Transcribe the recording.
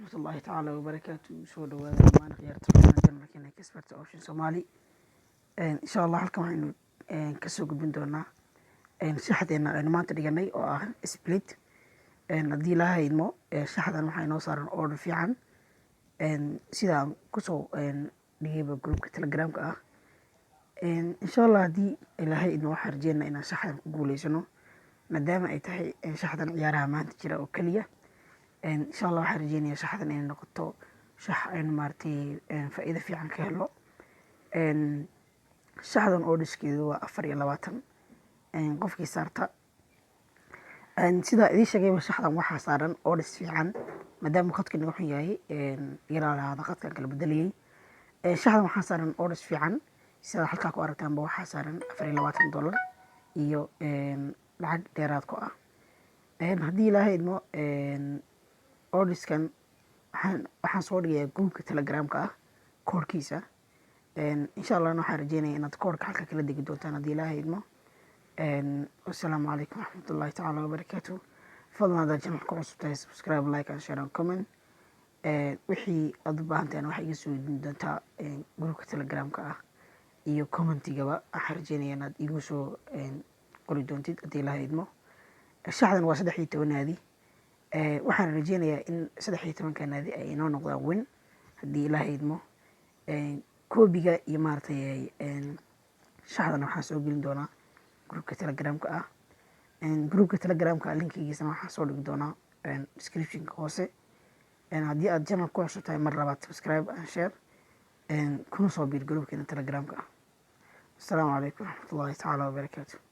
waraxmatullaahi tacaala wabarakaatu. Soo dhawaada dhammaan ciyaartoyda janalkeena Expert Option Somali. Insha Allah halkan waxaynu kasoo gudbin doonaa shaxdeena aynu maanta dhiganay oo ah split. Haddii la haydmo shaxdan waxay noo saaran order fiican sida aan kusoo dhigayba groupka telegramka ah. Insha Allah haddii la haydmo waxaan rajeynaa inaan shaxdan ku guuleysano maadaama ay tahay shaxdan ciyaaraha maanta jira oo kaliya. إن شاء الله waxaan rajeynayaa shaxdan inay noqoto shax aynu maartay faa'iido fiican ka helo. shaxdan oo dhiskeedu waa 24 qofkii saarta sida idin sheegayba shaxdan waxaa saaran oo dhis fiican maadaama khadka nagu xun yahay yaraada khadkan kala bedeliyay. shaxdan waxaa saaran oo dhis fiican sida halkaa ku aragtaanba waxaa saaran $24 iyo lacag dheeraad ku ah. haddii ilaahay idmo ordiskan waxaan soo dhigayaa groupka telegramka ah koorkiisa. insha Allah waxaan rajeynayaa inaad koorka halka kala degi doontaan haddii ilaahay idmo. wassalaamu calaykum waraxmatullaahi tacaala wabarakaatu. fadlan haddaad channelka cusub tahay subscribe, like and share and comment. wixii aad u baahan tahay waxaa iga soo weydiin doontaa groupka telegramka ah iyo commentigaba. waxaan rajeynayaa inaad igu soo qori doontid haddii ilaahay idmo. shaxdan waa 13 naadi. waxaan rajeynayaa in 13 naadi ay inoo noqdaan win haddii ilaahay idmo. koobiga iyo maartay shaxdan waxaan soo gelin doonaa groupka telegramka ah. groupka telegramka linkigiisana waxaan soo dhigi doonaa descriptionka hoose. haddii aad channel ku cusub tahay mar labaad subscribe and share kuna soo biir groupkeena telegramka ah. assalaamu calaykum waraxmatullaahi tacaala wabarakaatu.